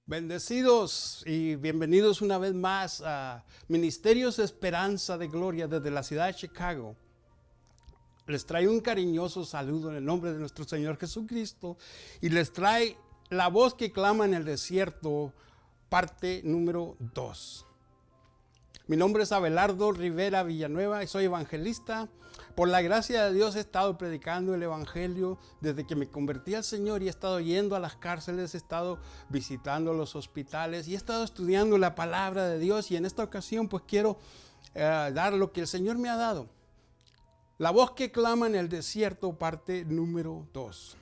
Bendecidos y bienvenidos una vez más a Ministerios de Esperanza de Gloria desde la ciudad de Chicago. Les trae un cariñoso saludo en el nombre de nuestro Señor Jesucristo y les trae la voz que clama en el desierto, parte número 2. Mi nombre es Abelardo Rivera Villanueva y soy evangelista. Por la gracia de Dios he estado predicando el evangelio desde que me convertí al Señor y he estado yendo a las cárceles, he estado visitando los hospitales y he estado estudiando la palabra de Dios, y en esta ocasión pues quiero dar lo que el Señor me ha dado. La voz que clama en el desierto, parte número 2.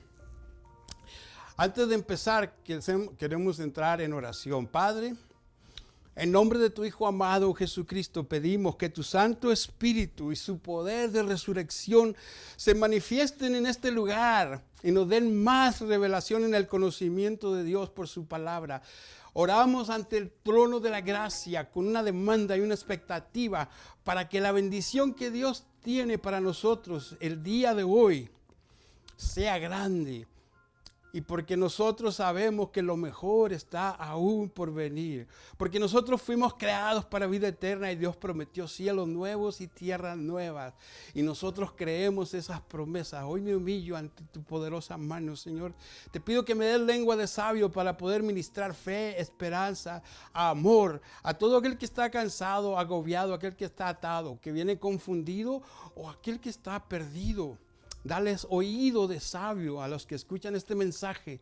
Antes de empezar, queremos entrar en oración. Padre, en nombre de tu Hijo amado Jesucristo, pedimos que tu Santo Espíritu y su poder de resurrección se manifiesten en este lugar y nos den más revelación en el conocimiento de Dios por su palabra. Oramos ante el trono de la gracia con una demanda y una expectativa para que la bendición que Dios tiene para nosotros el día de hoy sea grande. Y porque nosotros sabemos que lo mejor está aún por venir. Porque nosotros fuimos creados para vida eterna y Dios prometió cielos nuevos y tierras nuevas. Y nosotros creemos esas promesas. Hoy me humillo ante tu poderosa mano, Señor. Te pido que me des lengua de sabio para poder ministrar fe, esperanza, amor a todo aquel que está cansado, agobiado, aquel que está atado, que viene confundido o aquel que está perdido. Dales oído de sabio a los que escuchan este mensaje.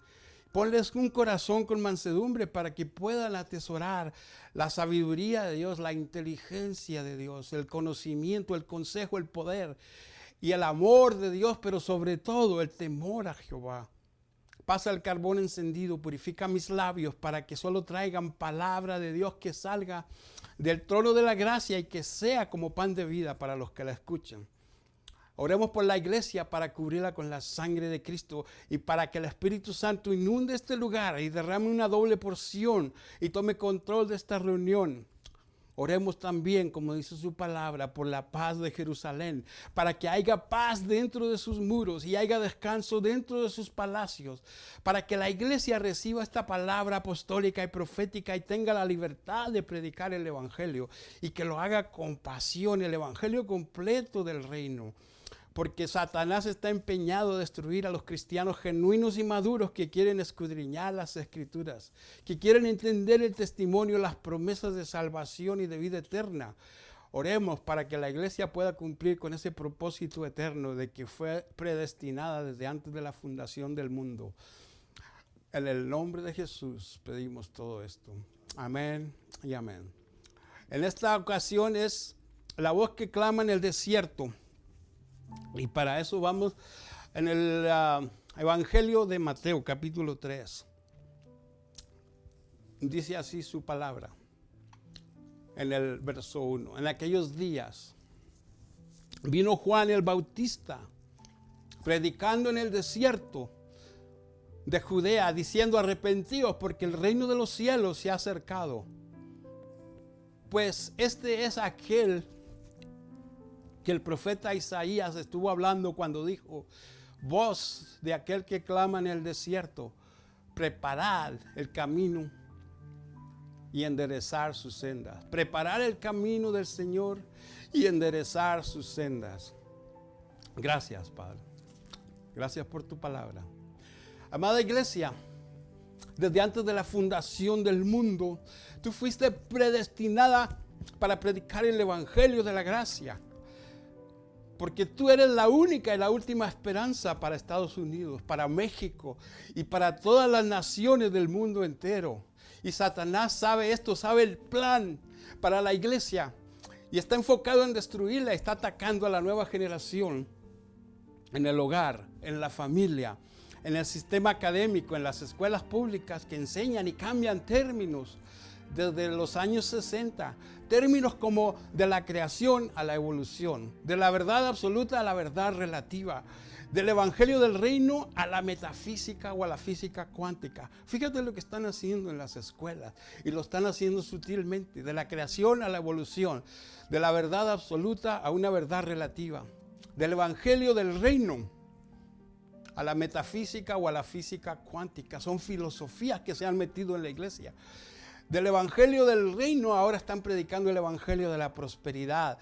Ponles un corazón con mansedumbre para que puedan atesorar la sabiduría de Dios, la inteligencia de Dios, el conocimiento, el consejo, el poder y el amor de Dios, pero sobre todo el temor a Jehová. Pasa el carbón encendido, purifica mis labios para que solo traigan palabra de Dios que salga del trono de la gracia y que sea como pan de vida para los que la escuchan. Oremos por la iglesia para cubrirla con la sangre de Cristo y para que el Espíritu Santo inunde este lugar y derrame una doble porción y tome control de esta reunión. Oremos también, como dice su palabra, por la paz de Jerusalén, para que haya paz dentro de sus muros y haya descanso dentro de sus palacios, para que la iglesia reciba esta palabra apostólica y profética y tenga la libertad de predicar el evangelio y que lo haga con pasión, el evangelio completo del reino. Porque Satanás está empeñado a destruir a los cristianos genuinos y maduros que quieren escudriñar las escrituras, que quieren entender el testimonio, las promesas de salvación y de vida eterna. Oremos para que la iglesia pueda cumplir con ese propósito eterno de que fue predestinada desde antes de la fundación del mundo. En el nombre de Jesús pedimos todo esto. Amén y amén. En esta ocasión es la voz que clama en el desierto. Y para eso vamos en el Evangelio de Mateo, capítulo 3. Dice así su palabra, en el verso 1. En aquellos días vino Juan el Bautista, predicando en el desierto de Judea, diciendo: arrepentíos, porque el reino de los cielos se ha acercado. Pues este es aquel que el profeta Isaías estuvo hablando cuando dijo: voz de aquel que clama en el desierto, preparad el camino y enderezar sus sendas. Preparar el camino del Señor y enderezar sus sendas. Gracias, Padre. Gracias por tu palabra. Amada iglesia, desde antes de la fundación del mundo, tú fuiste predestinada para predicar el evangelio de la gracia. Porque tú eres la única y la última esperanza para Estados Unidos, para México y para todas las naciones del mundo entero. Y Satanás sabe esto, sabe el plan para la iglesia y está enfocado en destruirla, está atacando a la nueva generación en el hogar, en la familia, en el sistema académico, en las escuelas públicas que enseñan y cambian términos desde los años 60, términos como de la creación a la evolución, de la verdad absoluta a la verdad relativa, del evangelio del reino a la metafísica o a la física cuántica. Fíjate lo que están haciendo en las escuelas y lo están haciendo sutilmente, de la creación a la evolución, de la verdad absoluta a una verdad relativa, del evangelio del reino a la metafísica o a la física cuántica. Son filosofías que se han metido en la iglesia. Del evangelio del reino ahora están predicando el evangelio de la prosperidad.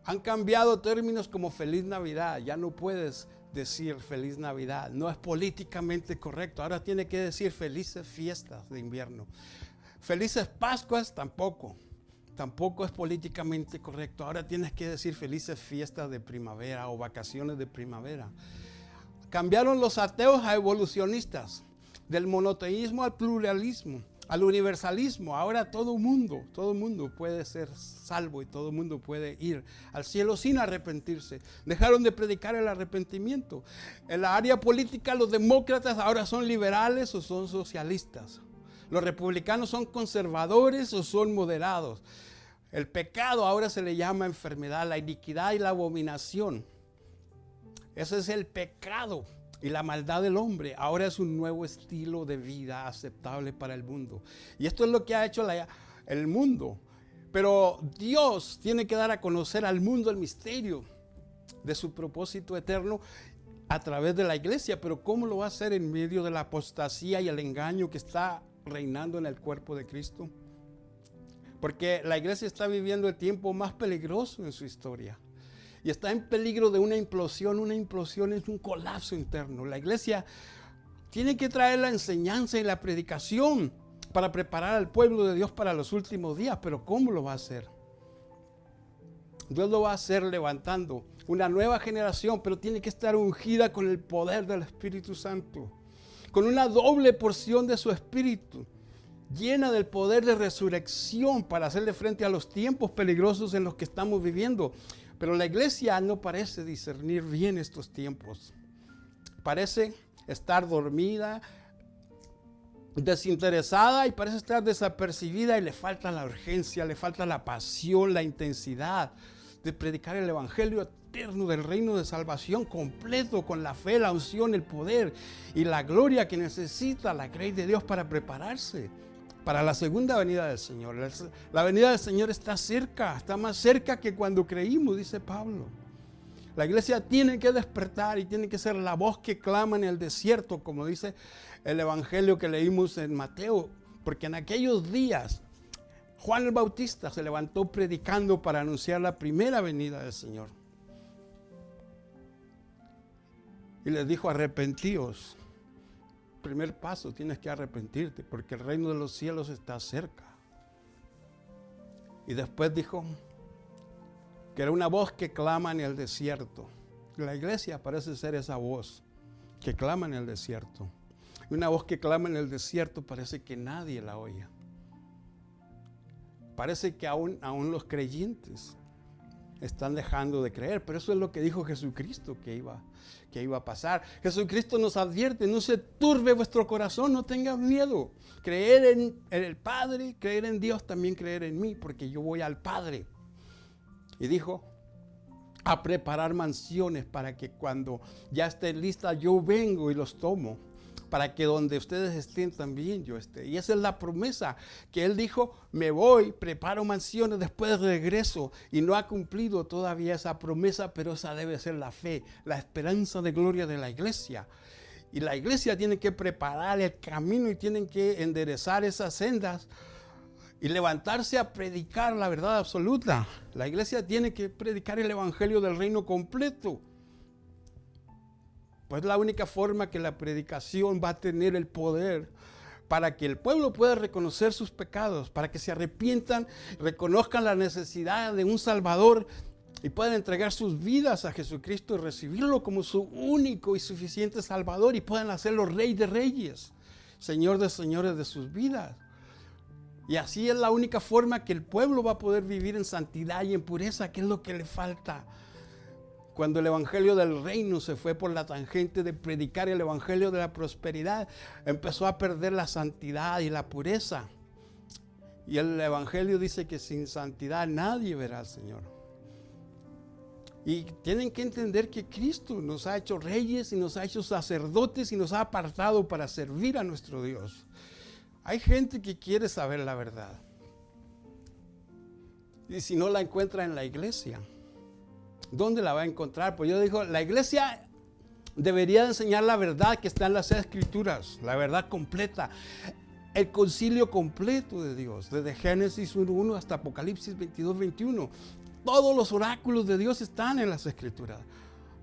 Han cambiado términos como feliz Navidad. Ya no puedes decir feliz Navidad. No es políticamente correcto. Ahora tiene que decir felices fiestas de invierno. Felices Pascuas tampoco. Tampoco es políticamente correcto. Ahora tienes que decir felices fiestas de primavera o vacaciones de primavera. Cambiaron los ateos a evolucionistas. Del monoteísmo al pluralismo, al universalismo. Ahora todo mundo puede ser salvo y todo el mundo puede ir al cielo sin arrepentirse. Dejaron de predicar el arrepentimiento. En la área política, los demócratas ahora son liberales o son socialistas. Los republicanos son conservadores o son moderados. El pecado ahora se le llama enfermedad, la iniquidad y la abominación. Ese es el pecado. Y la maldad del hombre ahora es un nuevo estilo de vida aceptable para el mundo. Y esto es lo que ha hecho el mundo. Pero Dios tiene que dar a conocer al mundo el misterio de su propósito eterno a través de la iglesia. Pero ¿cómo lo va a hacer en medio de la apostasía y el engaño que está reinando en el cuerpo de Cristo? Porque la iglesia está viviendo el tiempo más peligroso en su historia. Y está en peligro de una implosión. Una implosión es un colapso interno. La iglesia tiene que traer la enseñanza y la predicación para preparar al pueblo de Dios para los últimos días. Pero ¿cómo lo va a hacer? Dios lo va a hacer levantando una nueva generación, pero tiene que estar ungida con el poder del Espíritu Santo. Con una doble porción de su Espíritu, llena del poder de resurrección para hacerle frente a los tiempos peligrosos en los que estamos viviendo. Pero la iglesia no parece discernir bien estos tiempos. Parece estar dormida, desinteresada y parece estar desapercibida y le falta la urgencia, le falta la pasión, la intensidad de predicar el evangelio eterno del reino de salvación completo con la fe, la unción, el poder y la gloria que necesita la grey de Dios para prepararse para la segunda venida del Señor. La venida del Señor está cerca, está más cerca que cuando creímos, dice Pablo. La iglesia tiene que despertar y tiene que ser la voz que clama en el desierto, como dice el evangelio que leímos en Mateo, porque en aquellos días Juan el Bautista se levantó predicando para anunciar la primera venida del Señor. Y les dijo: arrepentíos. Primer paso, tienes que arrepentirte porque el reino de los cielos está cerca. Y después dijo que era una voz que clama en el desierto. La iglesia parece ser esa voz que clama en el desierto. Y una voz que clama en el desierto parece que nadie la oye. Parece que aún los creyentes están dejando de creer, pero eso es lo que dijo Jesucristo que iba a pasar. Jesucristo nos advierte: no se turbe vuestro corazón, no tengan miedo. Creer en el Padre, creer en Dios, también creer en mí, porque yo voy al Padre. Y dijo: a preparar mansiones para que cuando ya estén listas yo vengo y los tomo, para que donde ustedes estén también yo esté. Y esa es la promesa que Él dijo: me voy, preparo mansiones, después regreso. Y no ha cumplido todavía esa promesa, pero esa debe ser la fe, la esperanza de gloria de la iglesia. Y la iglesia tiene que preparar el camino y tienen que enderezar esas sendas y levantarse a predicar la verdad absoluta. La iglesia tiene que predicar el evangelio del reino completo. Pues la única forma que la predicación va a tener el poder para que el pueblo pueda reconocer sus pecados, para que se arrepientan, reconozcan la necesidad de un Salvador y puedan entregar sus vidas a Jesucristo y recibirlo como su único y suficiente Salvador y puedan hacerlo Rey de Reyes, Señor de señores de sus vidas. Y así es la única forma que el pueblo va a poder vivir en santidad y en pureza, que es lo que le falta. Cuando el evangelio del reino se fue por la tangente de predicar el evangelio de la prosperidad, empezó a perder la santidad y la pureza. Y el evangelio dice que sin santidad nadie verá al Señor. Y tienen que entender que Cristo nos ha hecho reyes y nos ha hecho sacerdotes y nos ha apartado para servir a nuestro Dios. Hay gente que quiere saber la verdad. Y si no la encuentra en la iglesia, ¿dónde la va a encontrar? Pues yo digo, la iglesia debería enseñar la verdad que está en las Escrituras, la verdad completa, el concilio completo de Dios, desde Génesis 1:1 hasta Apocalipsis 22:21. Todos los oráculos de Dios están en las Escrituras.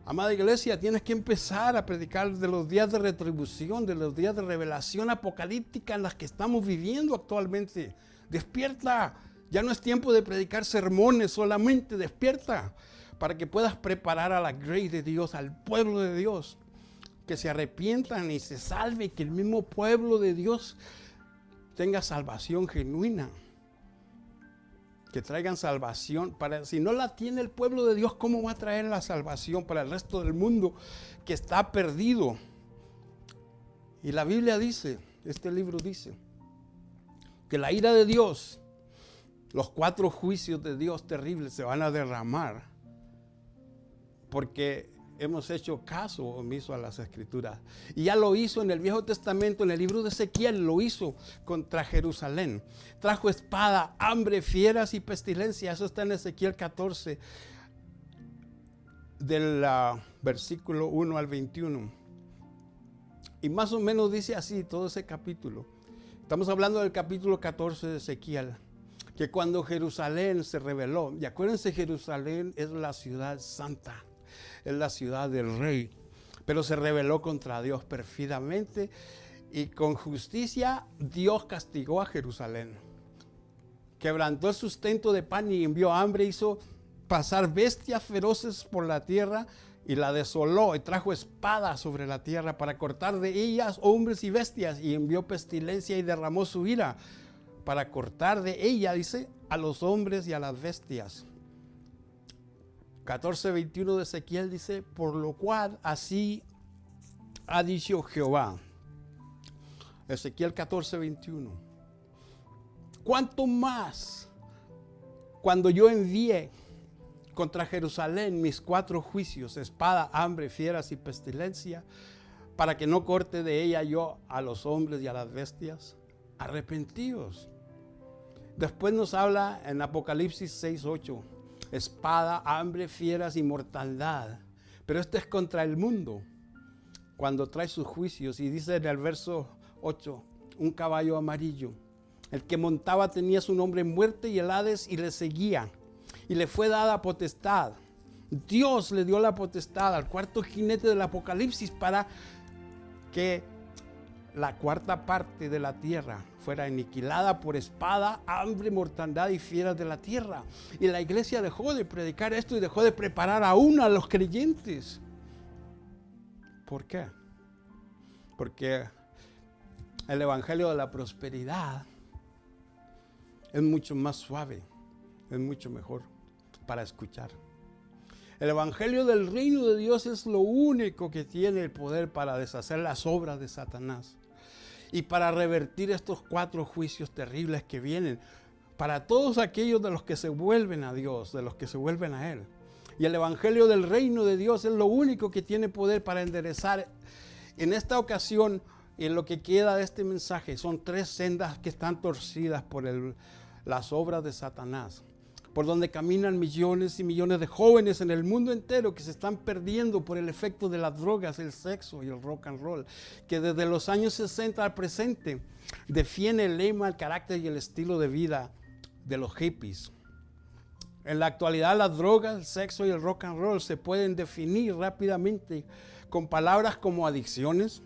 Amada iglesia, tienes que empezar a predicar de los días de retribución, de los días de revelación apocalíptica en las que estamos viviendo actualmente. Despierta, ya no es tiempo de predicar sermones solamente, despierta para que puedas preparar a la grey de Dios, al pueblo de Dios, que se arrepientan y se salve, que el mismo pueblo de Dios tenga salvación genuina. Que traigan salvación. Si no la tiene el pueblo de Dios, ¿cómo va a traer la salvación para el resto del mundo que está perdido? Y la Biblia dice, este libro dice, que la ira de Dios, los 4 juicios de Dios terribles se van a derramar porque hemos hecho caso omiso a las Escrituras. Y ya lo hizo en el Viejo Testamento, en el libro de Ezequiel, lo hizo contra Jerusalén. Trajo espada, hambre, fieras y pestilencia. Eso está en Ezequiel 14, del versículo 1 al 21. Y más o menos dice así todo ese capítulo. Estamos hablando del capítulo 14 de Ezequiel, que cuando Jerusalén se rebeló, y acuérdense, Jerusalén es la ciudad santa, es la ciudad del rey, pero se rebeló contra Dios perfidamente y con justicia Dios castigó a Jerusalén. Quebrantó el sustento de pan y envió hambre, hizo pasar bestias feroces por la tierra y la desoló y trajo espada sobre la tierra para cortar de ellas hombres y bestias y envió pestilencia y derramó su ira para cortar de ella, dice, a los hombres y a las bestias. 14:21 de Ezequiel dice, por lo cual así ha dicho Jehová. Ezequiel 14:21. ¿Cuánto más cuando yo envié contra Jerusalén mis 4 juicios, espada, hambre, fieras y pestilencia, para que no corte de ella yo a los hombres y a las bestias? Arrepentíos. Después nos habla en Apocalipsis 6:8. Espada, hambre, fieras y mortandad. Pero esto es contra el mundo, cuando trae sus juicios. Y dice en el verso 8, un caballo amarillo. El que montaba tenía su nombre muerte y el Hades y le seguía. Y le fue dada potestad. Dios le dio la potestad al 4º jinete del Apocalipsis para que la 4ª parte de la tierra fuera aniquilada por espada, hambre, mortandad y fieras de la tierra. Y la iglesia dejó de predicar esto y dejó de preparar aún a los creyentes. ¿Por qué? Porque el evangelio de la prosperidad es mucho más suave, es mucho mejor para escuchar. El evangelio del reino de Dios es lo único que tiene el poder para deshacer las obras de Satanás y para revertir estos 4 juicios terribles que vienen para todos aquellos de los que se vuelven a Dios, de los que se vuelven a Él. Y el evangelio del reino de Dios es lo único que tiene poder para enderezar. En esta ocasión, en lo que queda de este mensaje, son 3 sendas que están torcidas por las obras de Satanás, por donde caminan millones y millones de jóvenes en el mundo entero que se están perdiendo por el efecto de las drogas, el sexo y el rock and roll, que desde los años 60 al presente define el lema, el carácter y el estilo de vida de los hippies. En la actualidad, las drogas, el sexo y el rock and roll se pueden definir rápidamente con palabras como adicciones,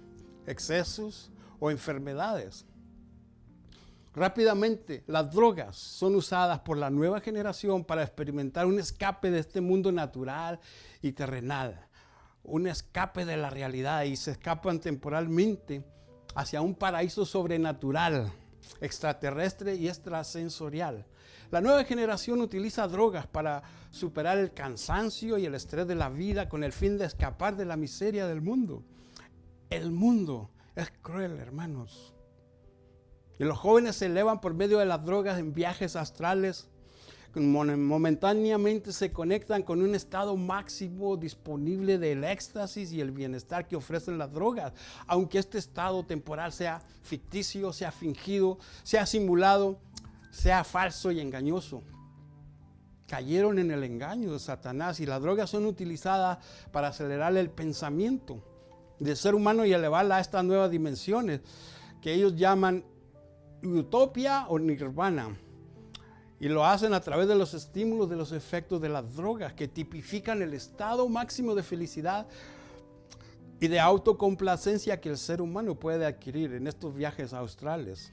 excesos o enfermedades. Rápidamente, las drogas son usadas por la nueva generación para experimentar un escape de este mundo natural y terrenal, un escape de la realidad, y se escapan temporalmente hacia un paraíso sobrenatural, extraterrestre y extrasensorial. La nueva generación utiliza drogas para superar el cansancio y el estrés de la vida con el fin de escapar de la miseria del mundo. El mundo es cruel, hermanos. Y los jóvenes se elevan por medio de las drogas en viajes astrales. Momentáneamente se conectan con un estado máximo disponible del éxtasis y el bienestar que ofrecen las drogas. Aunque este estado temporal sea ficticio, sea fingido, sea simulado, sea falso y engañoso. Cayeron en el engaño de Satanás y las drogas son utilizadas para acelerar el pensamiento, del ser humano y elevarla a estas nuevas dimensiones que ellos llaman utopía o nirvana. Y lo hacen a través de los estímulos, de los efectos de las drogas que tipifican el estado máximo de felicidad y de autocomplacencia que el ser humano puede adquirir en estos viajes australes.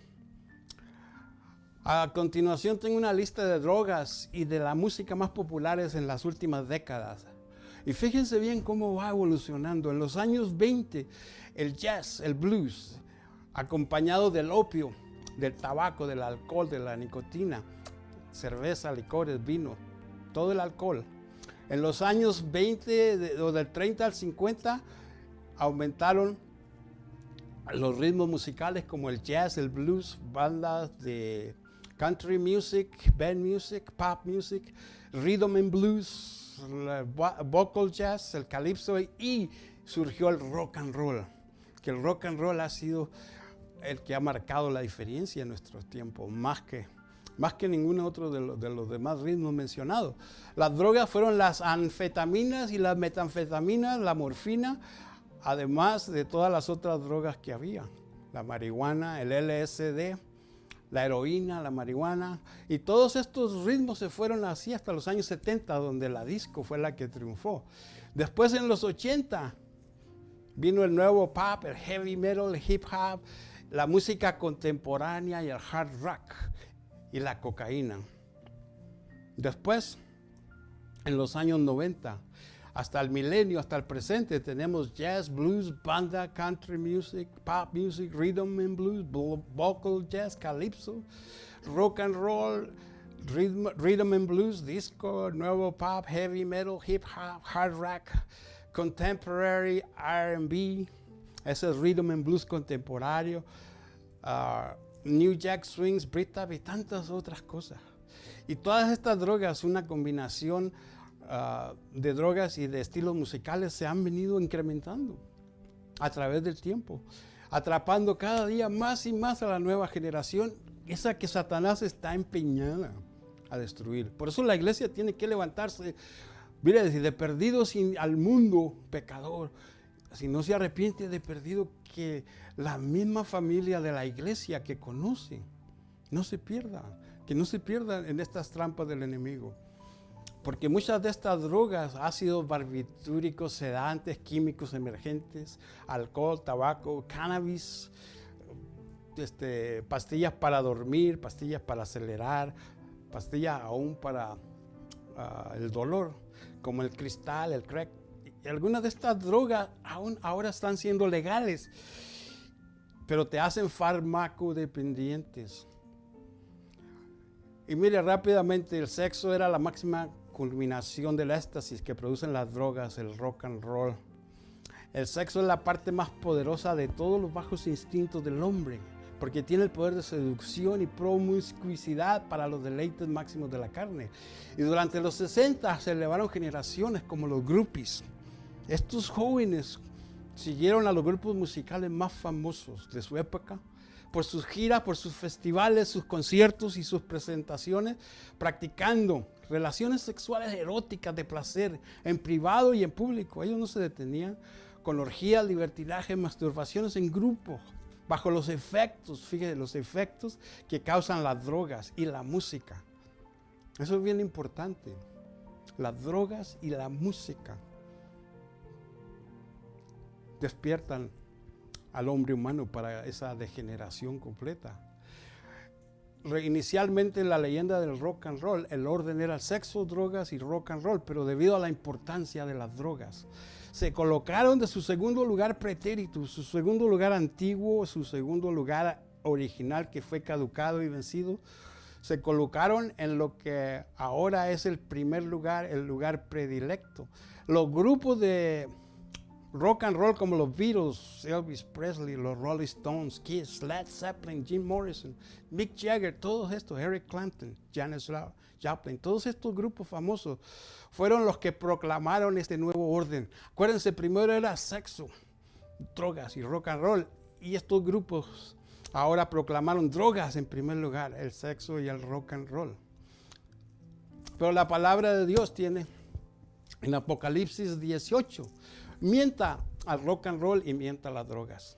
A continuación tengo una lista de drogas y de la música más populares en las últimas décadas. Y fíjense bien cómo va evolucionando. En los años 20, el jazz, el blues, acompañado del opio, del tabaco, del alcohol, de la nicotina, cerveza, licores, vino, todo el alcohol. En los años 20, o del 30 al 50, aumentaron los ritmos musicales como el jazz, el blues, bandas de country music, band music, pop music, rhythm and blues, vocal jazz, el calipso, y surgió el rock and roll, que el rock and roll ha sido el que ha marcado la diferencia en nuestros tiempos, más que ningún otro de los demás ritmos mencionados. Las drogas fueron las anfetaminas y las metanfetaminas, la morfina, además de todas las otras drogas que había, la marihuana, el LSD, la heroína, la marihuana, y todos estos ritmos se fueron así hasta los años 70, donde la disco fue la que triunfó. Después en los 80 vino el nuevo pop, el heavy metal, el hip hop, la música contemporánea y el hard rock y la cocaína. Después, en los años 90, hasta el milenio, hasta el presente, tenemos jazz, blues, banda, country music, pop music, rhythm and blues, vocal jazz, calypso, rock and roll, rhythm and blues, disco, nuevo pop, heavy metal, hip hop, hard rock, contemporary, R&B, ese es rhythm and blues contemporáneo, New Jack Swings, Britpop y tantas otras cosas. Y todas estas drogas, una combinación de drogas y de estilos musicales, se han venido incrementando a través del tiempo, atrapando cada día más y más a la nueva generación, esa que Satanás está empeñada a destruir. Por eso la iglesia tiene que levantarse, mire, de perdido al mundo pecador. Si no se arrepiente, de perdido, que la misma familia de la iglesia que conoce no se pierda, que no se pierda en estas trampas del enemigo. Porque muchas de estas drogas, ácidos barbitúricos, sedantes, químicos emergentes, alcohol, tabaco, cannabis, pastillas para dormir, pastillas para acelerar, pastillas aún para el dolor, como el cristal, el crack. Y algunas de estas drogas aún ahora están siendo legales, pero te hacen farmacodependientes. Y mire, rápidamente, el sexo era la máxima culminación del éxtasis que producen las drogas, el rock and roll. El sexo es la parte más poderosa de todos los bajos instintos del hombre, porque tiene el poder de seducción y promiscuidad para los deleites máximos de la carne. Y durante los 60 se elevaron generaciones como los groupies. Estos jóvenes siguieron a los grupos musicales más famosos de su época por sus giras, por sus festivales, sus conciertos y sus presentaciones, practicando relaciones sexuales eróticas de placer en privado y en público. Ellos no se detenían con orgías, libertinaje, masturbaciones en grupo, bajo los efectos, fíjense, los efectos que causan las drogas y la música. Eso es bien importante, las drogas y la música despiertan al hombre humano para esa degeneración completa. Inicialmente en la leyenda del rock and roll, el orden era sexo, drogas y rock and roll, pero debido a la importancia de las drogas, se colocaron de su segundo lugar pretérito, su segundo lugar antiguo, su segundo lugar original que fue caducado y vencido, se colocaron en lo que ahora es el primer lugar, el lugar predilecto. Los grupos de rock and roll como los Beatles, Elvis Presley, los Rolling Stones, Kiss, Led Zeppelin, Jim Morrison, Mick Jagger, todos estos, Eric Clapton, Janis Joplin, todos estos grupos famosos fueron los que proclamaron este nuevo orden. Acuérdense, primero era sexo, drogas y rock and roll, y estos grupos ahora proclamaron drogas en primer lugar, el sexo y el rock and roll. Pero la palabra de Dios tiene en Apocalipsis 18, al rock and roll y miente a las drogas.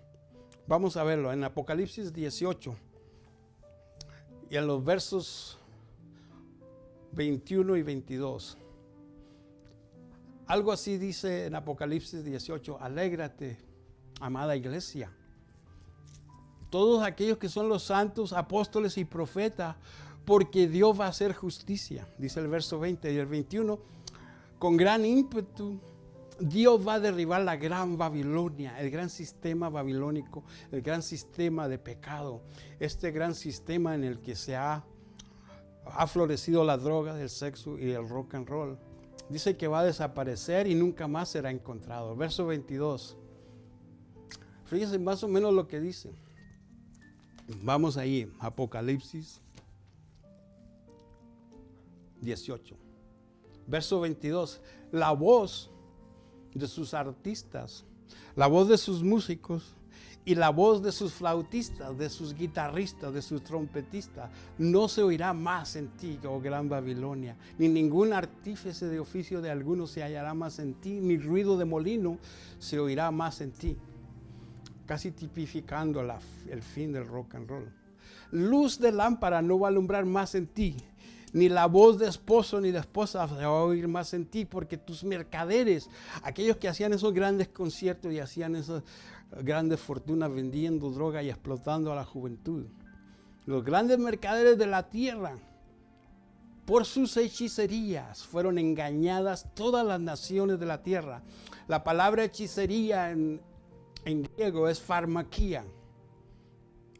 Vamos a verlo en Apocalipsis 18 y en los versos 21 y 22. Algo así dice en Apocalipsis 18: alégrate, amada iglesia. Todos aquellos que son los santos, apóstoles y profetas, porque Dios va a hacer justicia. Dice el verso 20 y el 21. Con gran ímpetu, Dios va a derribar la gran Babilonia, el gran sistema babilónico, el gran sistema de pecado. Este gran sistema en el que se ha florecido la droga, el sexo y el rock and roll. Dice que va a desaparecer y nunca más será encontrado. Verso 22. Fíjense más o menos lo que dice. Vamos ahí, Apocalipsis 18. Verso 22. La voz de sus artistas, la voz de sus músicos y la voz de sus flautistas, de sus guitarristas, de sus trompetistas, no se oirá más en ti, oh gran Babilonia, ni ningún artífice de oficio de alguno se hallará más en ti, ni ruido de molino se oirá más en ti. Casi tipificando el fin del rock and roll. Luz de lámpara no va a alumbrar más en ti, ni la voz de esposo ni de esposa se va a oír más en ti, porque tus mercaderes, aquellos que hacían esos grandes conciertos y hacían esas grandes fortunas vendiendo droga y explotando a la juventud, los grandes mercaderes de la tierra, por sus hechicerías fueron engañadas todas las naciones de la tierra. La palabra hechicería en griego es farmaquía,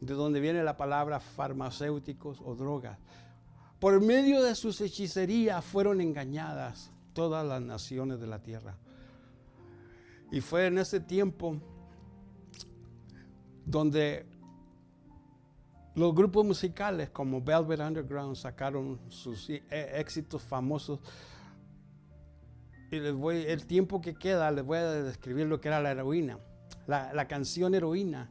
de donde viene la palabra farmacéuticos o drogas. Por medio de sus hechicerías fueron engañadas todas las naciones de la tierra. Y fue en ese tiempo donde los grupos musicales como Velvet Underground sacaron sus éxitos famosos. Y el tiempo que queda les voy a describir lo que era la heroína. La canción Heroína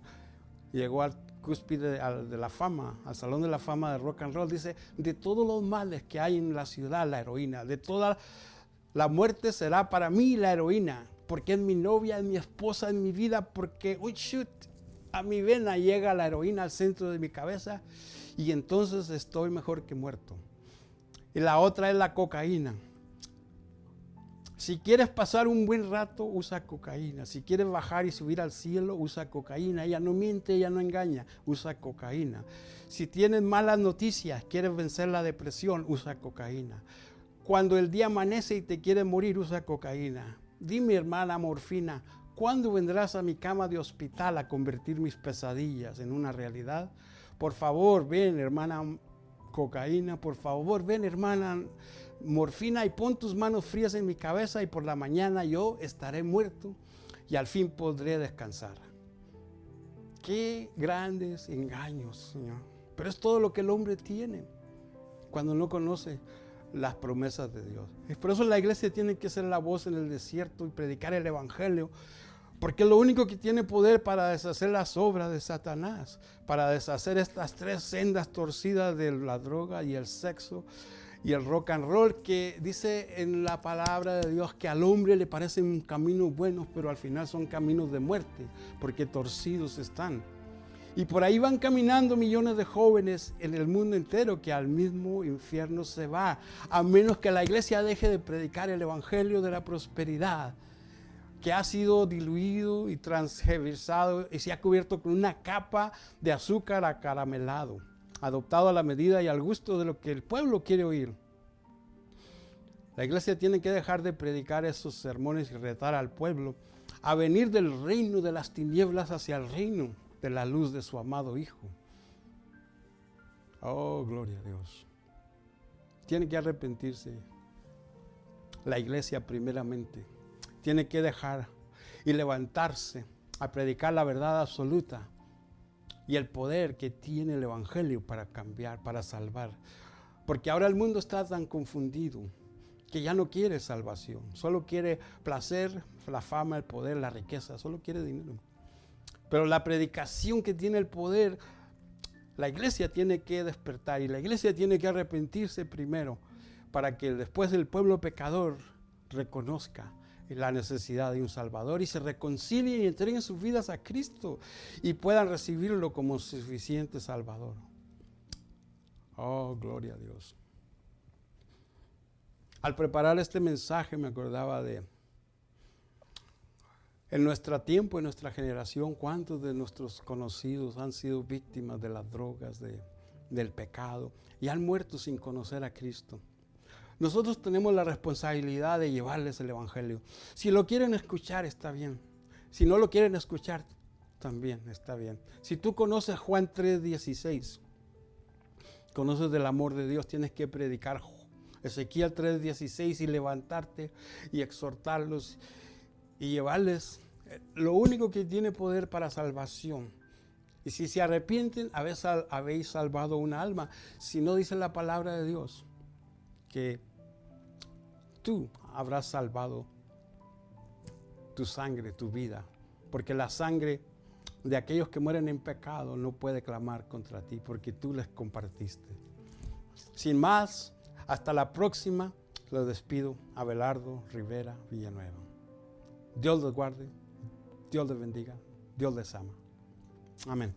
llegó al cúspide de la fama, al salón de la fama de rock and roll. Dice: de todos los males que hay en la ciudad, la heroína, de toda la muerte será para mí la heroína, porque es mi novia, es mi esposa, es mi vida, porque a mi vena llega la heroína al centro de mi cabeza y entonces estoy mejor que muerto. Y la otra es la cocaína. Si quieres pasar un buen rato, usa cocaína. Si quieres bajar y subir al cielo, usa cocaína. Ella no miente, ella no engaña, usa cocaína. Si tienes malas noticias, quieres vencer la depresión, usa cocaína. Cuando el día amanece y te quieres morir, usa cocaína. Dime, hermana Morfina, ¿cuándo vendrás a mi cama de hospital a convertir mis pesadillas en una realidad? Por favor, ven, hermana cocaína, por favor, ven, hermana morfina, y pon tus manos frías en mi cabeza y por la mañana yo estaré muerto y al fin podré descansar. Qué grandes engaños, Señor. Pero es todo lo que el hombre tiene cuando no conoce las promesas de Dios. Y por eso la iglesia tiene que ser la voz en el desierto y predicar el evangelio, porque es lo único que tiene poder para deshacer las obras de Satanás, para deshacer estas tres sendas torcidas de la droga y el sexo y el rock and roll, que dice en la palabra de Dios que al hombre le parecen caminos buenos, pero al final son caminos de muerte, porque torcidos están. Y por ahí van caminando millones de jóvenes en el mundo entero que al mismo infierno se va, a menos que la iglesia deje de predicar el evangelio de la prosperidad, que ha sido diluido y transgiversado y se ha cubierto con una capa de azúcar acaramelado, adoptado a la medida y al gusto de lo que el pueblo quiere oír. La iglesia tiene que dejar de predicar esos sermones y retar al pueblo a venir del reino de las tinieblas hacia el reino de la luz de su amado Hijo. Oh, gloria a Dios. Tiene que arrepentirse la iglesia primeramente. Tiene que dejar y levantarse a predicar la verdad absoluta y el poder que tiene el evangelio para cambiar, para salvar. Porque ahora el mundo está tan confundido que ya no quiere salvación, solo quiere placer, la fama, el poder, la riqueza, solo quiere dinero. Pero la predicación que tiene el poder, la iglesia tiene que despertar y la iglesia tiene que arrepentirse primero para que después el pueblo pecador reconozca la necesidad de un Salvador y se reconcilien y entreguen sus vidas a Cristo y puedan recibirlo como suficiente Salvador. Oh, gloria a Dios. Al preparar este mensaje me acordaba de, en nuestro tiempo, en nuestra generación, cuántos de nuestros conocidos han sido víctimas de las drogas, del pecado y han muerto sin conocer a Cristo. Nosotros tenemos la responsabilidad de llevarles el Evangelio. Si lo quieren escuchar, está bien. Si no lo quieren escuchar, también está bien. Si tú conoces Juan 3:16, conoces del amor de Dios, tienes que predicar Ezequiel 3:16 y levantarte y exhortarlos y llevarles lo único que tiene poder para salvación. Y si se arrepienten, habéis salvado una alma. Si no, dice la palabra de Dios que tú habrás salvado tu sangre, tu vida, porque la sangre de aquellos que mueren en pecado no puede clamar contra ti, porque tú les compartiste. Sin más, hasta la próxima. Los despido. Abelardo Rivera Villanueva. Dios los guarde, Dios les bendiga, Dios les ama. Amén.